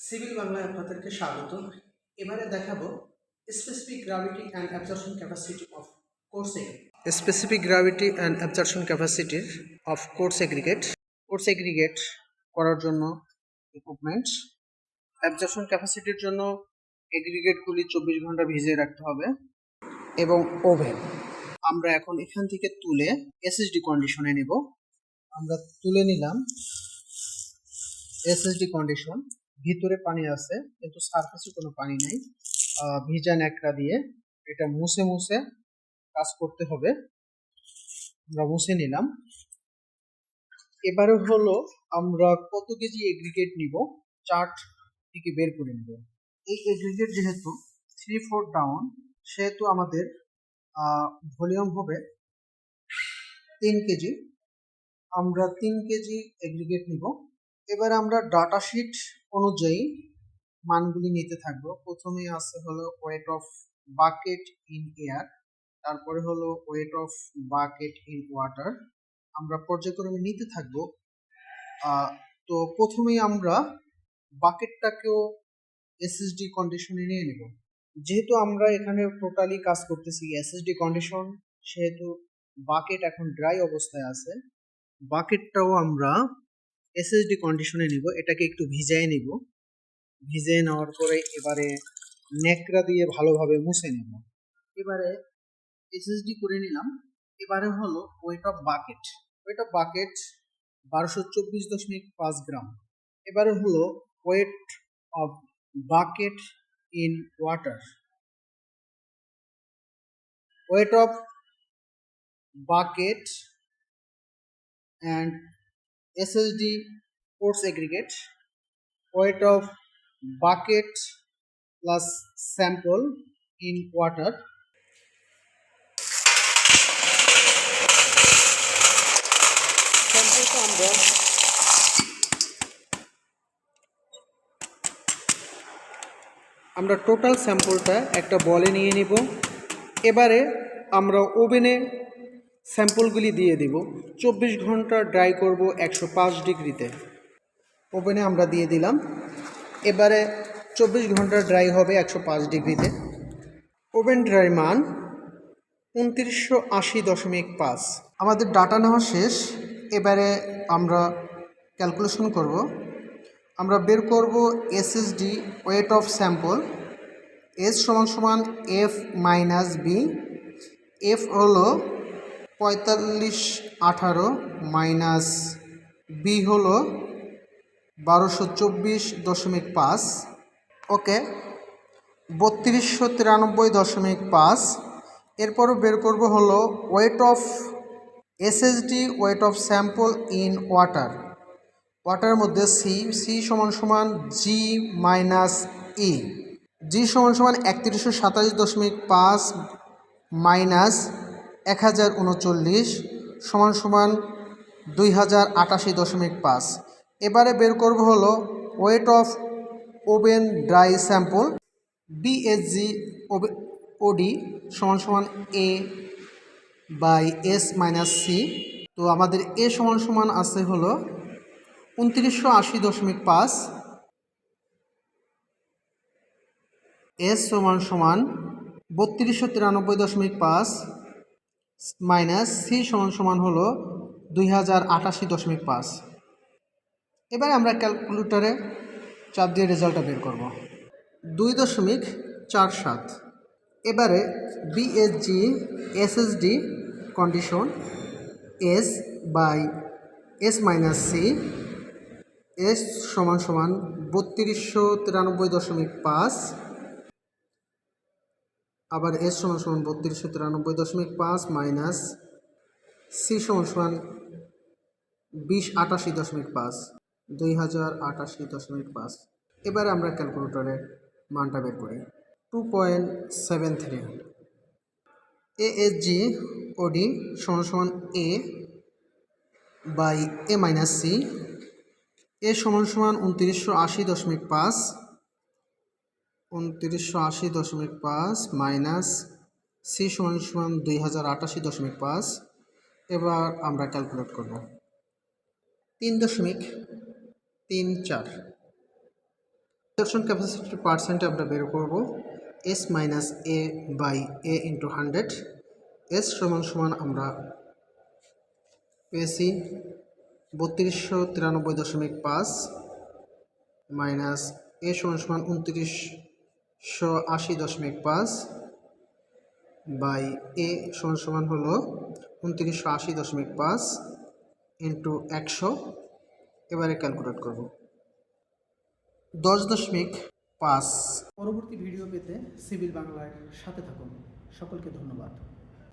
Civil বাংলায় আপনাদেরকে স্বাগত। এবারে দেখাবো specific gravity and absorption capacity of coarse aggregate. Specific gravity and absorption ক্যাপাসিটির of coarse aggregate. Coarse aggregate করার জন্য ইকুইপমেন্টস, অ্যাবজর্পশন ক্যাপাসিটির জন্য এগ্রিগেটগুলি 24 ঘন্টা ভিজিয়ে রাখতে হবে এবং ওভেন। আমরা এখন এখান থেকে তুলে এসএসডি কন্ডিশনে নেব। আমরা তুলে নিলাম এসএসডি কন্ডিশন। ভিতরে পানি আছে কিন্তু সারফেসে কোনো পানি নেই। ভিজা ন্যাকড়া দিয়ে এটা মুছে মুছে কাজ করতে হবে। আমরা মুছে নিলাম। এবারে হলো আমরা কত কেজি এগ্রিগেট নিব চার্ট থেকে বের করে নিব। এই এগ্রিগেট যেহেতু 3/4 ডাউন, সেহেতু আমাদের ভলিউম হবে 3 কেজি। আমরা 3 কেজি এগ্রিগেট নিব। এবার আমরা ডাটা শিট অনুযায়ী মানগুলি নিতে থাকবো। প্রথমে আছে হলো weight of bucket in air, তারপরে হলো weight of bucket in water. আমরা পর্যায়ক্রমে নিতে থাকবো। তো প্রথমেই আমরা বাকেটটাকেও এসএসডি কন্ডিশনে নিয়ে নেব। যেহেতু আমরা এখানে টোটালি কাজ করতেছি এসএসডি কন্ডিশন, সেহেতু বাকেট এখন ড্রাই অবস্থায় আছে। বাকেটটাও আমরা এসএসডি কন্ডিশনে নিব। এটাকে একটু ভিজিয়ে নিব। ভিজিয়ে নেওয়ার পরে এবারে ন্যাকড়া দিয়ে ভালোভাবে মুছে নেব। এবারে এসএসডি করে নিলাম। এবারে হলো weight of bucket. Weight of bucket 1224.5 গ্রাম। এবারে হলো weight of bucket in water. Weight of bucket and SSD coarse aggregate, weight of bucket plus sample in water. স্যাম্পলটা আমরা টোটাল স্যাম্পলটা একটা বলে নিয়ে নিব। এবারে আমরা ওভেনে স্যাম্পলগুলি দিয়ে দিব। 24 ঘন্টা ড্রাই করব 105 ডিগ্রিতে। ওভেনে আমরা দিয়ে দিলাম। এবারে 24 ঘন্টা ড্রাই হবে 105 ডিগ্রিতে। ওভেন ড্রাই মান 2980.5। আমাদের ডাটা নেওয়া শেষ। এবারে আমরা ক্যালকুলেশন করব। আমরা বের করব SSD weight of sample. S সমান এফ মাইনাস বি। এফ হলো 4518 মাইনাস বি হলো 1224.5। ওকে, 3293.5। এরপরও বের করব হলো weight of SSD weight of sample in water. ওয়াটারের মধ্যে সি সমান জি মাইনাস ই। জি সমান 3127.5 মাইনাস 1039 সমান 2088.5। এবারে বের করব হলো weight of oven dry sample BSG OD সমান A by S minus C. তো আমাদের এ সমান আছে হলো 2980.5, এস সমান 3293.5 মাইনাস সি সমান হলো 2088.5। এবারে আমরা ক্যালকুলেটরে চাপ দিয়ে রেজাল্টটা বের করব। 2.47। এবারে BSG SSD condition S by S minus C. S সমান 3293.5, আবার এস সমান 3293.5 মাইনাস সি সমান 2088.5, 2088.5। এবারে আমরা ক্যালকুলেটরে মানটা বের করি। 2.73। এএসজি ওডি সমান A by A minus C. এ সমান 2980.5, 2980.5 মাইনাস সি সমান 2088.5। এবার আমরা ক্যালকুলেট করব। 3.34। অ্যাবজর্পশন ক্যাপাসিটির পার্সেন্টে আমরা বের করব S minus A by A into 100। S সমান সমান আমরা পেয়েছি 3293.5 মাইনাস এ সমান সমান 2980.5 বাই এ সমান সমান হলো 2980.5 ইন্টু 100। এবারে ক্যালকুলেট করব 10.5। পরবর্তী ভিডিও পেতে সিভিল বাংলার সাথে থাকুন। সকলকে ধন্যবাদ।